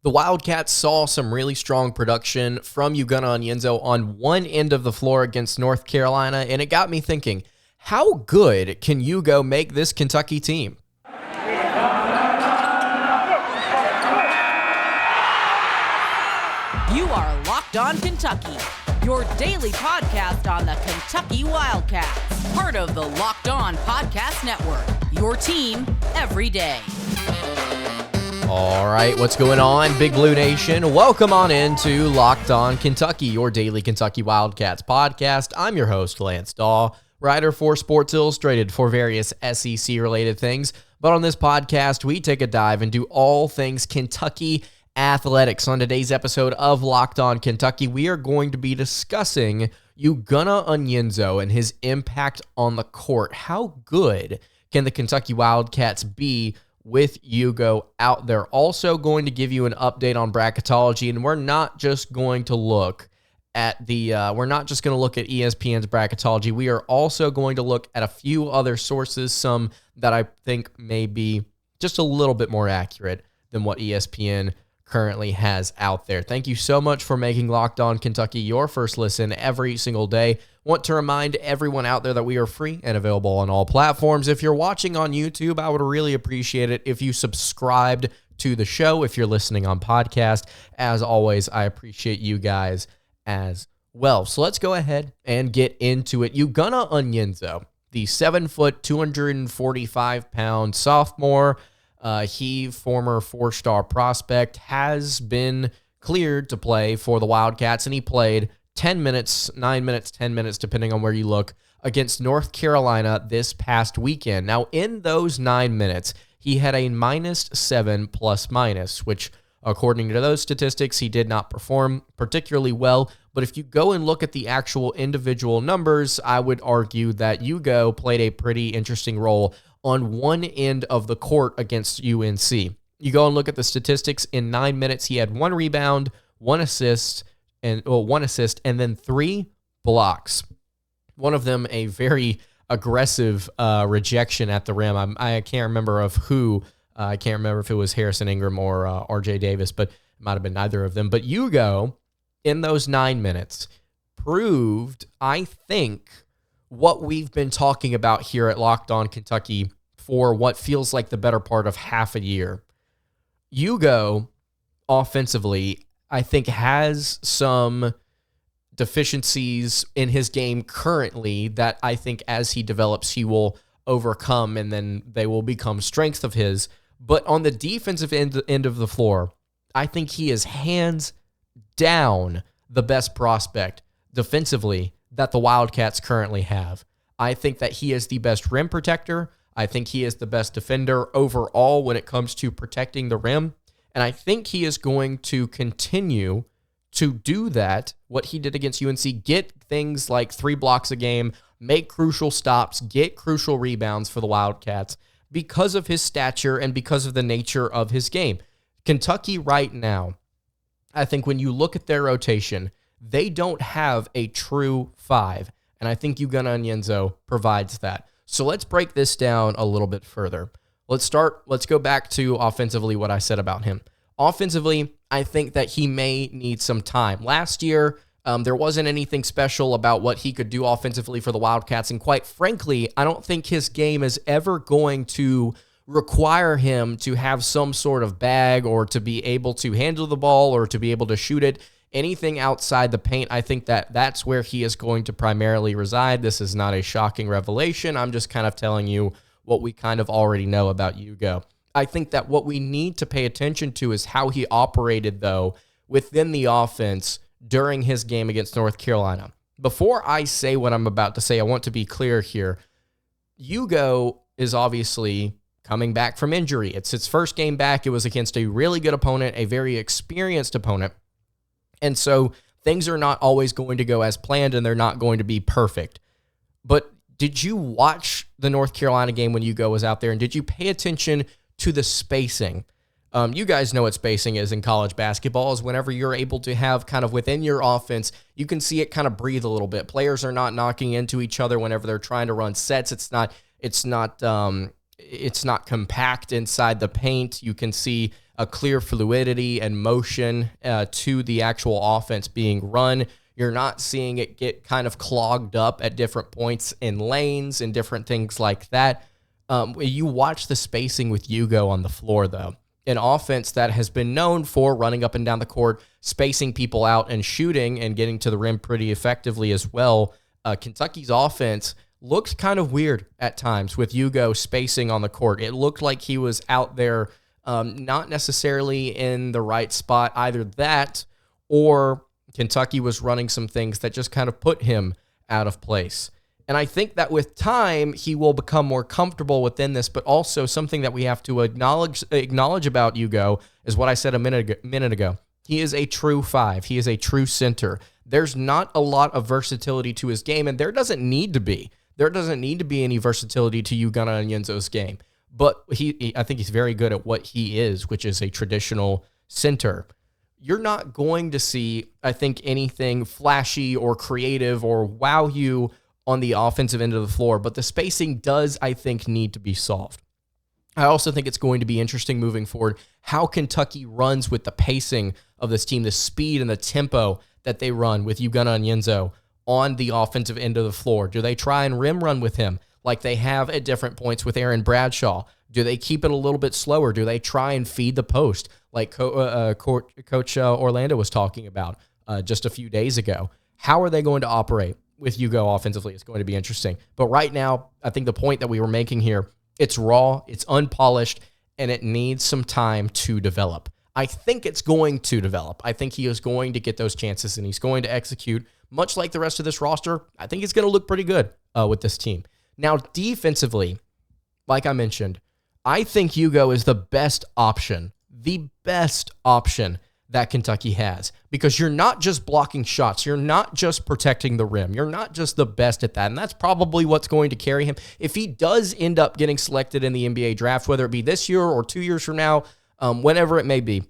The Wildcats saw some really strong production from Ugonna Onyenso on one end of the floor against North Carolina, and it got me thinking, how good can Ugo make this Kentucky team? You are Locked On Kentucky, your daily podcast on the Kentucky Wildcats, part of the Locked On Podcast Network, your team every day. All right, what's going on, Big Blue Nation? Welcome on into Locked On Kentucky, your daily Kentucky Wildcats podcast. I'm your host, Lance Dawe, writer for Sports Illustrated for various SEC-related things. But on this podcast, we take a dive into all things Kentucky athletics. On today's episode of Locked On Kentucky, we are going to be discussing Ugonna Onyenso and his impact on the court. How good can the Kentucky Wildcats be with Ugo out there? Also going to give you an update on Bracketology, and we're not just going to look at ESPN's Bracketology. We are also going to look at a few other sources, some that I think may be just a little bit more accurate than what ESPN currently has out there. Thank you so much for making Locked On Kentucky your first listen every single day. Want to remind everyone out there that we are free and available on all platforms. If you're watching on YouTube, I would really appreciate it if you subscribed to the show. If you're listening on podcast, as always, I appreciate you guys as well. So let's go ahead and get into it. Ugonna Onyenso, the 7 foot, 245 pound sophomore, former four-star prospect, has been cleared to play for the Wildcats, and he played 10 minutes, 9 minutes, 10 minutes, depending on where you look, against North Carolina this past weekend. Now, in those 9 minutes, he had a -7 plus-minus, which, according to those statistics, he did not perform particularly well. But if you go and look at the actual individual numbers, I would argue that Ugo played a pretty interesting role on one end of the court against UNC. You go and look at the statistics. In 9 minutes, he had 1 rebound, 1 assist, and then 3 blocks. One of them a very aggressive rejection at the rim. I can't remember of who. I can't remember if it was Harrison Ingram or RJ Davis, but it might have been neither of them. But Ugo, in those 9 minutes, proved, I think, what we've been talking about here at Locked On Kentucky for what feels like the better part of half a year. Ugo, offensively, I think has some deficiencies in his game currently that I think as he develops, he will overcome, and then they will become strengths of his. But on the defensive end of the floor, I think he is hands down the best prospect defensively that the Wildcats currently have. I think that he is the best rim protector. I think he is the best defender overall when it comes to protecting the rim. And I think he is going to continue to do that, what he did against UNC, get things like 3 blocks a game, make crucial stops, get crucial rebounds for the Wildcats because of his stature and because of the nature of his game. Kentucky right now, I think when you look at their rotation, they don't have a true 5, and I think Ugonna Onyenso provides that. So let's break this down a little bit further. Let's go back to offensively what I said about him. Offensively, I think that he may need some time. Last year, there wasn't anything special about what he could do offensively for the Wildcats, and quite frankly, I don't think his game is ever going to require him to have some sort of bag or to be able to handle the ball or to be able to shoot it. Anything outside the paint, I think that that's where he is going to primarily reside. This is not a shocking revelation. I'm just kind of telling you what we kind of already know about Ugo. I think that what we need to pay attention to is how he operated, though, within the offense during his game against North Carolina. Before I say what I'm about to say, I want to be clear here. Ugo is obviously coming back from injury. It's his first game back. It was against a really good opponent, a very experienced opponent. And so things are not always going to go as planned, and they're not going to be perfect. But did you watch the North Carolina game when Ugo was out there, and did you pay attention to the spacing? You guys know what spacing is in college basketball, is whenever you're able to have kind of within your offense, you can see it kind of breathe a little bit. Players are not knocking into each other whenever they're trying to run sets. It's not compact inside the paint. You can see a clear fluidity and motion to the actual offense being run. You're not seeing it get kind of clogged up at different points in lanes and different things like that. You watch the spacing with Ugonna on the floor, though. An offense that has been known for running up and down the court, spacing people out and shooting and getting to the rim pretty effectively as well. Kentucky's offense looked kind of weird at times with Ugonna spacing on the court. It looked like he was out there not necessarily in the right spot, either that or Kentucky was running some things that just kind of put him out of place. And I think that with time, he will become more comfortable within this, but also something that we have to acknowledge about Ugonna is what I said a minute ago. He is a true 5. He is a true center. There's not a lot of versatility to his game, and there doesn't need to be. There doesn't need to be any versatility to Ugonna Onyenso's game. But I think he's very good at what he is, which is a traditional center. You're not going to see, I think, anything flashy or creative or wow you on the offensive end of the floor, but the spacing does, I think, need to be solved. I also think it's going to be interesting moving forward how Kentucky runs with the pacing of this team, the speed and the tempo that they run with Ugonna Onyenso on the offensive end of the floor. Do they try and rim run with him like they have at different points with Aaron Bradshaw? Do they keep it a little bit slower? Do they try and feed the post like Coach Orlando was talking about just a few days ago? How are they going to operate with Ugonna offensively? It's going to be interesting. But right now, I think the point that we were making here, it's raw, it's unpolished, and it needs some time to develop. I think it's going to develop. I think he is going to get those chances, and he's going to execute. Much like the rest of this roster, I think he's going to look pretty good with this team. Now, defensively, like I mentioned, I think Ugonna is the best option that Kentucky has, because you're not just blocking shots. You're not just protecting the rim. You're not just the best at that, and that's probably what's going to carry him. If he does end up getting selected in the NBA draft, whether it be this year or 2 years from now, whenever it may be,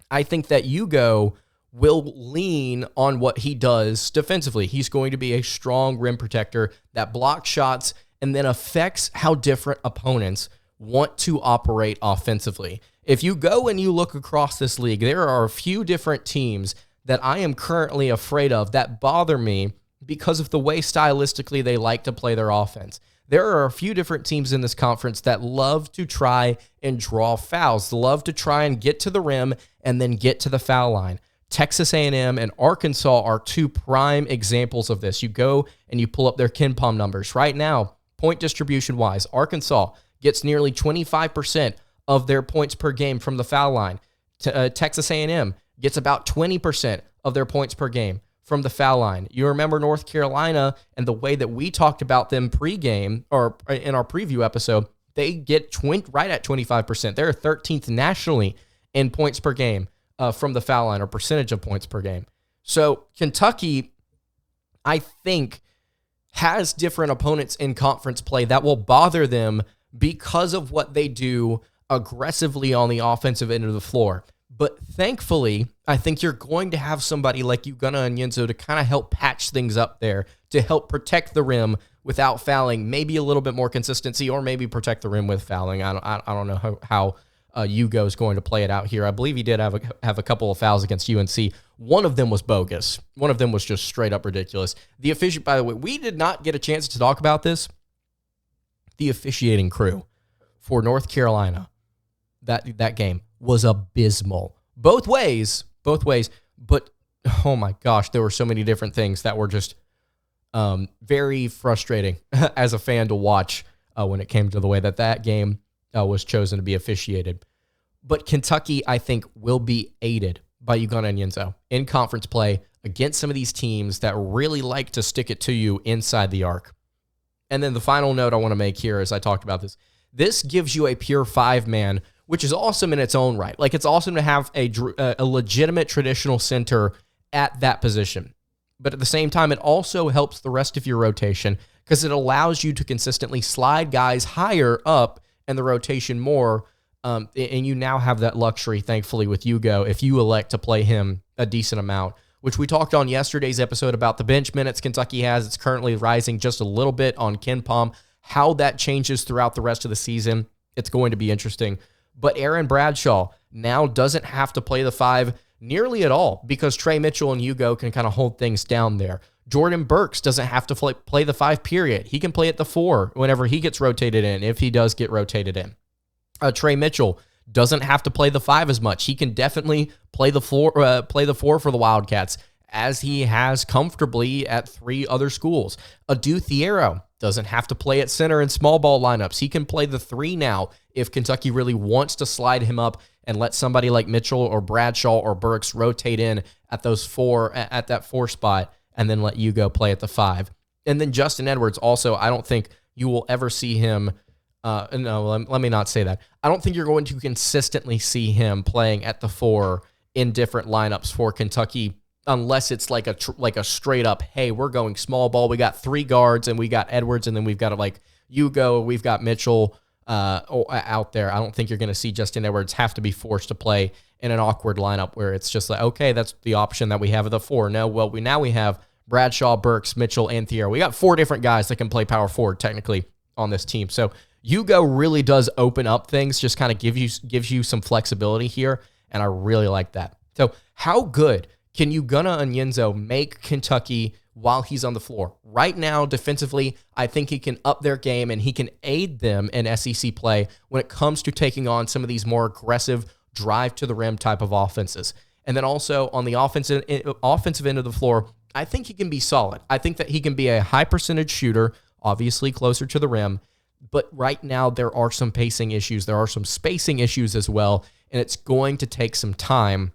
I think that Ugonna will lean on what he does defensively. He's going to be a strong rim protector that blocks shots and then affects how different opponents want to operate offensively. If you go and you look across this league, there are a few different teams that I am currently afraid of that bother me because of the way stylistically they like to play their offense. There are a few different teams in this conference that love to try and draw fouls, love to try and get to the rim and then get to the foul line. Texas A&M and Arkansas are two prime examples of this. You go and you pull up their KenPom numbers. Right now, point distribution-wise, Arkansas gets nearly 25% of their points per game from the foul line. Texas A&M gets about 20% of their points per game from the foul line. You remember North Carolina and the way that we talked about them pregame or in our preview episode, they get right at 25%. They're 13th nationally in points per game from the foul line or percentage of points per game. So Kentucky, I think, has different opponents in conference play that will bother them because of what they do aggressively on the offensive end of the floor. But thankfully, I think you're going to have somebody like Ugonna Onyenso to kind of help patch things up there, to help protect the rim without fouling, maybe a little bit more consistency, or maybe protect the rim with fouling. I don't know how Ugonna is going to play it out here. I believe he did have a couple of fouls against UNC. One of them was bogus. One of them was just straight up ridiculous. The officiate, by the way, we did not get a chance to talk about this. The officiating crew for North Carolina, that game was abysmal. Both ways, but oh my gosh, there were so many different things that were just very frustrating as a fan to watch when it came to the way that game was chosen to be officiated. But Kentucky, I think, will be aided by Ugonna Onyenso in conference play against some of these teams that really like to stick it to you inside the arc. And then the final note I want to make here, as I talked about this gives you a pure 5-man, which is awesome in its own right. Like, it's awesome to have a legitimate traditional center at that position. But at the same time, it also helps the rest of your rotation because it allows you to consistently slide guys higher up in the rotation more. And you now have that luxury, thankfully, with Ugonna if you elect to play him a decent amount, which we talked on yesterday's episode about the bench minutes Kentucky has. It's currently rising just a little bit on KenPom. How that changes throughout the rest of the season, it's going to be interesting. But Aaron Bradshaw now doesn't have to play the 5 nearly at all because Tre Mitchell and Ugonna can kind of hold things down there. Jordan Burks doesn't have to play the 5 period. He can play at the 4 whenever he gets rotated in, if he does get rotated in. Tre Mitchell doesn't have to play the 5 as much. He can definitely play the 4 for the Wildcats, as he has comfortably at 3 other schools. Adou Thiero doesn't have to play at center in small ball lineups. He can play the 3 now if Kentucky really wants to slide him up and let somebody like Mitchell or Bradshaw or Burks rotate in at that 4 spot, and then let Ugonna play at the 5. And then Justin Edwards also, I don't think you will ever see him. No, let me not say that. I don't think you're going to consistently see him playing at the 4 in different lineups for Kentucky, unless it's like a straight up, hey, we're going small ball. We got 3 guards and we got Edwards, and then we've got like Ugonna, we've got Mitchell out there. I don't think you're going to see Justin Edwards have to be forced to play in an awkward lineup where it's just like, okay, that's the option that we have at the 4. No, well, we have Bradshaw, Burks, Mitchell, and Thiero. We got 4 different guys that can play power forward technically on this team. So Ugonna really does open up things, just kind of gives you some flexibility here, and I really like that. So how good can Ugonna Onyenso make Kentucky while he's on the floor? Right now, defensively, I think he can up their game and he can aid them in SEC play when it comes to taking on some of these more aggressive drive to the rim type of offenses. And then also on the offensive end of the floor, I think he can be solid. I think that he can be a high percentage shooter, obviously closer to the rim. But right now, there are some pacing issues. There are some spacing issues as well, and it's going to take some time.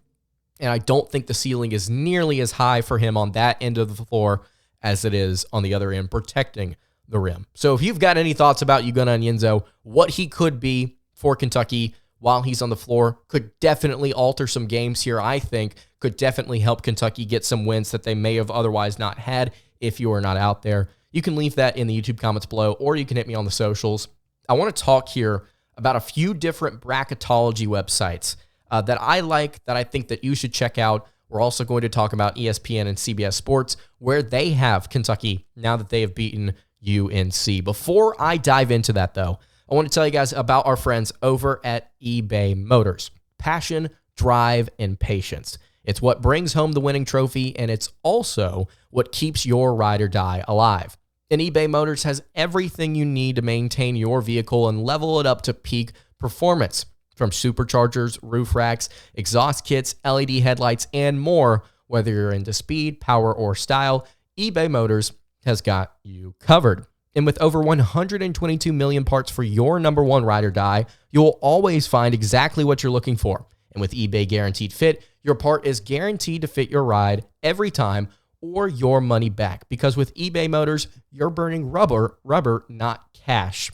And I don't think the ceiling is nearly as high for him on that end of the floor as it is on the other end, protecting the rim. So if you've got any thoughts about Ugonna Onyenso, what he could be for Kentucky while he's on the floor, could definitely alter some games here, I think, could definitely help Kentucky get some wins that they may have otherwise not had if you are not out there. You can leave that in the YouTube comments below, or you can hit me on the socials. I want to talk here about a few different bracketology websites that I like, that I think that you should check out. We're also going to talk about ESPN and CBS Sports, where they have Kentucky now that they have beaten UNC. Before I dive into that, though, I want to tell you guys about our friends over at eBay Motors. Passion, drive, and patience. It's what brings home the winning trophy, and it's also what keeps your ride or die alive. And eBay Motors has everything you need to maintain your vehicle and level it up to peak performance. From superchargers, roof racks, exhaust kits, LED headlights, and more. Whether you're into speed, power, or style, eBay Motors has got you covered. And with over 122 million parts for your number one ride or die, you'll always find exactly what you're looking for. And with eBay Guaranteed Fit, your part is guaranteed to fit your ride every time, or your money back. Because with eBay Motors, you're burning rubber, not cash.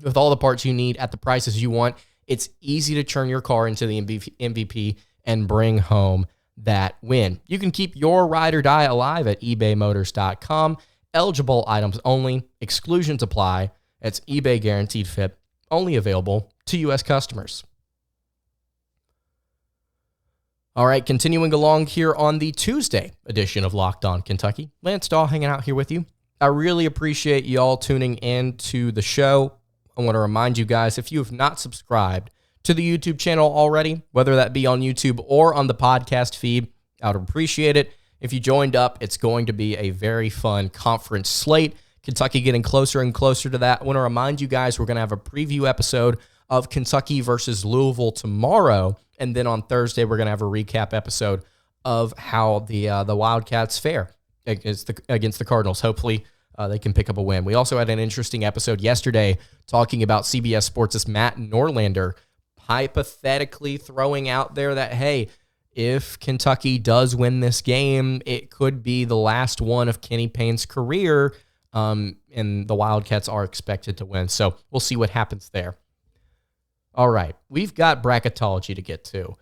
With all the parts you need at the prices you want, it's easy to turn your car into the MVP and bring home that win. You can keep your ride or die alive at ebaymotors.com. Eligible items only. Exclusions apply. It's eBay Guaranteed Fit. Only available to U.S. customers. All right, continuing along here on the Tuesday edition of Locked On Kentucky. Lance Dawe hanging out here with you. I really appreciate y'all tuning in to the show. I want to remind you guys, if you have not subscribed to the YouTube channel already, whether that be on YouTube or on the podcast feed, I would appreciate it. If you joined up, it's going to be a very fun conference slate. Kentucky getting closer and closer to that. I want to remind you guys, we're going to have a preview episode of Kentucky versus Louisville tomorrow. And then on Thursday, we're going to have a recap episode of how the Wildcats fare against the Cardinals. Hopefully, they can pick up a win. We also had an interesting episode yesterday talking about CBS Sports' Matt Norlander hypothetically throwing out there that, hey, if Kentucky does win this game, it could be the last one of Kenny Payne's career, and the Wildcats are expected to win. So we'll see what happens there. All right, we've got bracketology to get to.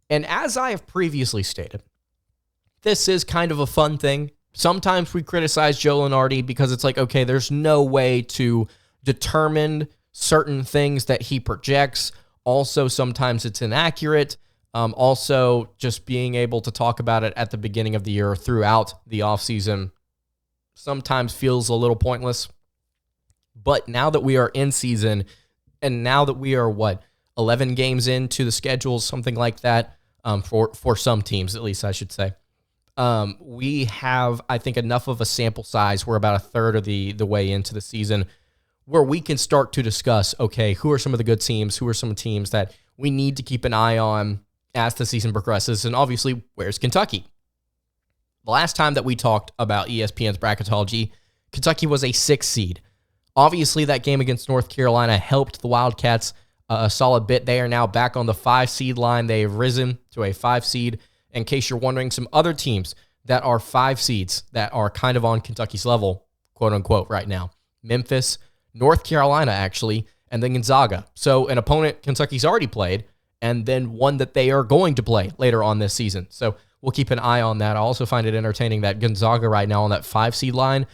And as I have previously stated, this is kind of a fun thing. Sometimes we criticize Joe Lunardi because it's like, okay, there's no way to determine certain things that he projects. Also, sometimes it's inaccurate. Also, just being able to talk about it at the beginning of the year throughout the offseason sometimes feels a little pointless. But now that we are in season, and now that we are, 11 games into the schedule, something like that, for some teams, at least I should say. We have, I think, enough of a sample size. We're about a third of the way into the season where we can start to discuss, okay, who are some of the good teams? Who are some teams that we need to keep an eye on as the season progresses? And obviously, where's Kentucky? The last time that we talked about ESPN's Bracketology, Kentucky was a 6 seed. Obviously, that game against North Carolina helped the Wildcats a solid bit. They are now back on the 5 seed line. They have risen to a 5 seed. In case you're wondering, some other teams that are 5 seeds that are kind of on Kentucky's level, quote unquote, right now. Memphis, North Carolina, actually, and then Gonzaga. So an opponent Kentucky's already played, and then one that they are going to play later on this season. So we'll keep an eye on that. I also find it entertaining that Gonzaga right now on that 5 seed line,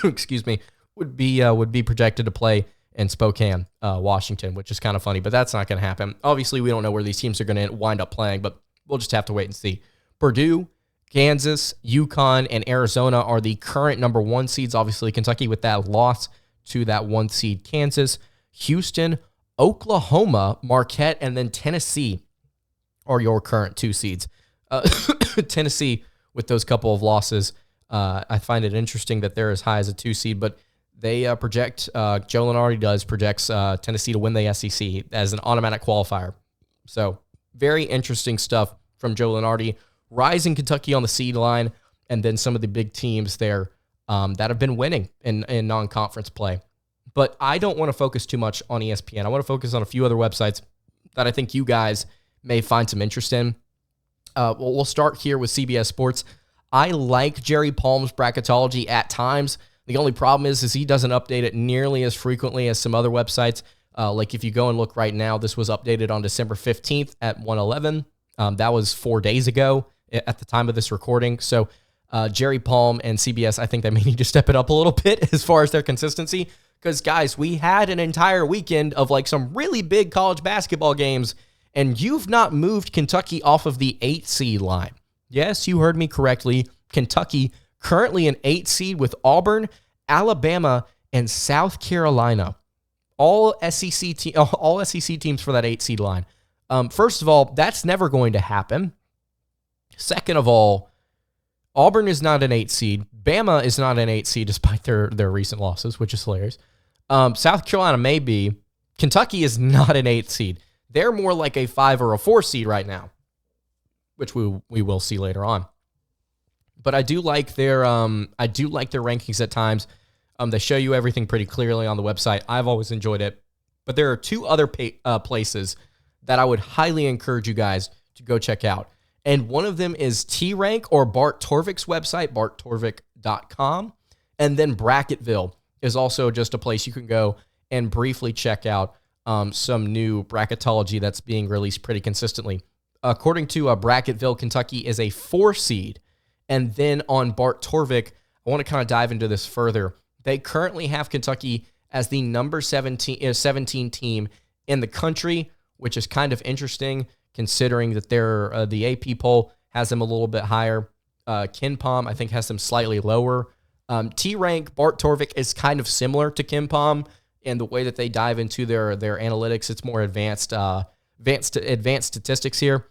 excuse me, would be projected to play in Spokane, Washington, which is kind of funny, but that's not going to happen. Obviously, we don't know where these teams are going to wind up playing, but we'll just have to wait and see. Purdue, Kansas, UConn, and Arizona are the current number 1 seeds. Obviously, Kentucky with that loss to that 1 seed Kansas. Houston, Oklahoma, Marquette, and then Tennessee are your current 2 seeds. Tennessee, with those couple of losses, I find it interesting that they're as high as a 2 seed, but they project, Joe Lunardi projects Tennessee to win the SEC as an automatic qualifier. So very interesting stuff from Joe Lunardi. Rising Kentucky on the seed line, and then some of the big teams there that have been winning in non-conference play. But I don't want to focus too much on ESPN. I want to focus on a few other websites that I think you guys may find some interest in. We'll start here with CBS Sports. I like Jerry Palm's Bracketology at times. The only problem is he doesn't update it nearly as frequently as some other websites. Like if you go and look right now, this was updated on December 15th at 1:11. That was 4 days ago at the time of this recording. So Jerry Palm and CBS, I think they may need to step it up a little bit as far as their consistency. Because, guys, we had an entire weekend of like some really big college basketball games, and you've not moved Kentucky off of the 8 seed line. Yes, you heard me correctly. Kentucky currently an 8 seed with Auburn, Alabama, and South Carolina. All SEC teams for that 8 seed line. First of all, that's never going to happen. Second of all, Auburn is not an 8 seed. Bama is not an 8 seed despite their recent losses, which is hilarious. South Carolina may be. Kentucky is not an 8 seed. They're more like a 5 or a 4 seed right now, which we will see later on. But I do like their rankings at times. They show you everything pretty clearly on the website. I've always enjoyed it. But there are 2 other places that I would highly encourage you guys to go check out. And one of them is TRank or Bart Torvik's website, barttorvik.com. And then Bracketville is also just a place you can go and briefly check out some new bracketology that's being released pretty consistently. According to Bracketville, Kentucky is a 4 seed. And then on Bart Torvik, I want to kind of dive into this further. They currently have Kentucky as the number 17 team in the country, which is kind of interesting considering that the AP poll has them a little bit higher. KenPom, I think, has them slightly lower. TRank, Bart Torvik is kind of similar to KenPom in the way that they dive into their analytics. It's more advanced statistics here.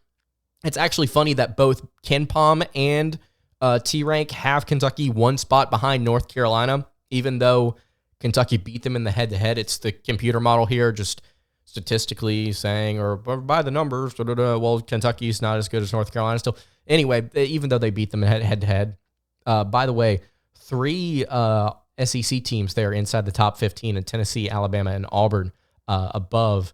It's actually funny that both KenPom and TRank have Kentucky 1 spot behind North Carolina, even though Kentucky beat them in the head-to-head. It's the computer model here, just statistically saying, or by the numbers, well, Kentucky's not as good as North Carolina still. Anyway, even though they beat them head-to-head. By the way, 3 SEC teams there inside the top 15 in Tennessee, Alabama, and Auburn above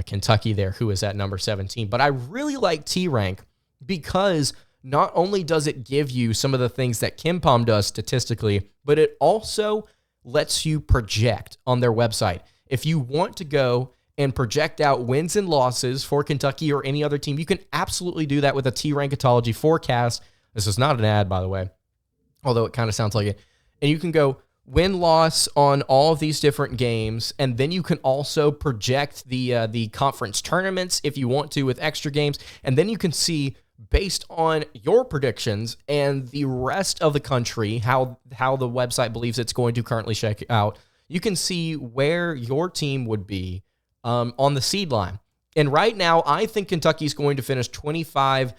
Kentucky there, who is at number 17. But I really like TRank because not only does it give you some of the things that KenPom does statistically, but it also lets you project on their website. If you want to go and project out wins and losses for Kentucky or any other team, you can absolutely do that with a TRanketology forecast. This is not an ad, by the way, although it kind of sounds like it. And you can go win-loss on all of these different games, and then you can also project the conference tournaments if you want to with extra games, and then you can see, based on your predictions and the rest of the country, how the website believes it's going to currently check out, you can see where your team would be on the seed line. And right now, I think Kentucky's going to finish 25-6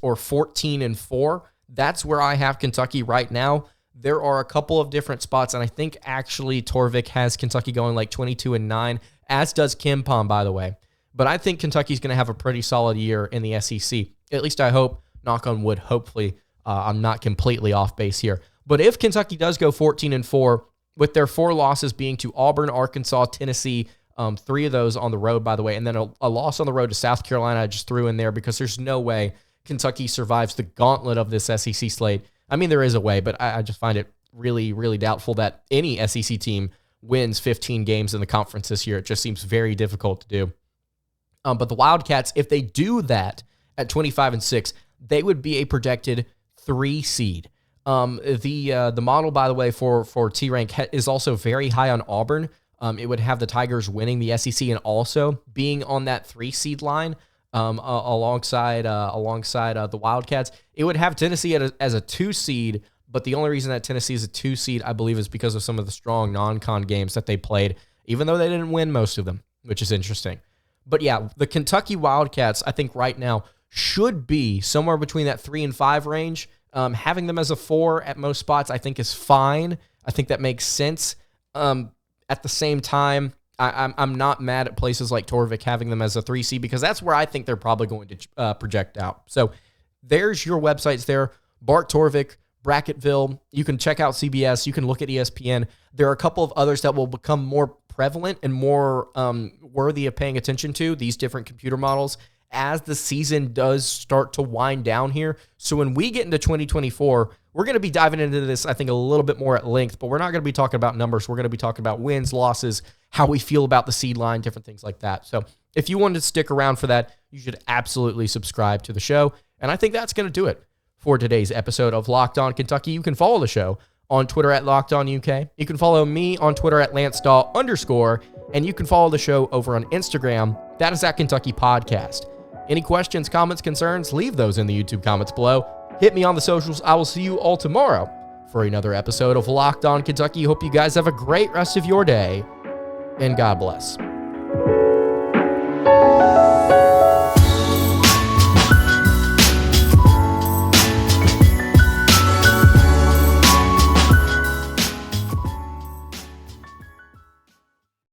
or 14-4. That's where I have Kentucky right now. There are a couple of different spots, and I think actually Torvik has Kentucky going like 22-9, as does Kim Pom, by the way. But I think Kentucky's going to have a pretty solid year in the SEC. At least I hope, knock on wood, hopefully I'm not completely off base here. But if Kentucky does go 14-4, with their 4 losses being to Auburn, Arkansas, Tennessee, 3 of those on the road, by the way, and then a loss on the road to South Carolina I just threw in there because there's no way Kentucky survives the gauntlet of this SEC slate. I mean, there is a way, but I just find it really, really doubtful that any SEC team wins 15 games in the conference this year. It just seems very difficult to do. But the Wildcats, if they do that at 25-6, they would be a projected 3 seed. The model, by the way, for TRank is also very high on Auburn. It would have the Tigers winning the SEC and also being on that 3 seed line alongside the Wildcats. It would have Tennessee as a 2 seed, but the only reason that Tennessee is a 2 seed, I believe, is because of some of the strong non-con games that they played, even though they didn't win most of them, which is interesting. But yeah, the Kentucky Wildcats, I think right now, should be somewhere between that 3 and 5 range. Having them as a 4 at most spots, I think, is fine. I think that makes sense. At the same time, I'm not mad at places like Torvik having them as a 3 seed because that's where I think they're probably going to project out. So there's your websites there. Bart Torvik, Bracketville. You can check out CBS. You can look at ESPN. There are a couple of others that will become more prevalent and more worthy of paying attention to, these different computer models, as the season does start to wind down here. So when we get into 2024, we're going to be diving into this, I think, a little bit more at length, but we're not going to be talking about numbers. We're going to be talking about wins, losses, how we feel about the seed line, different things like that. So if you wanted to stick around for that, you should absolutely subscribe to the show. And I think that's going to do it for today's episode of Locked On Kentucky. You can follow the show on Twitter at LockedOnUK. You can follow me on Twitter at LanceDaw_, and you can follow the show over on Instagram. That is at Kentucky Podcast. Any questions, comments, concerns, leave those in the YouTube comments below. Hit me on the socials. I will see you all tomorrow for another episode of Locked On Kentucky. Hope you guys have a great rest of your day, and God bless.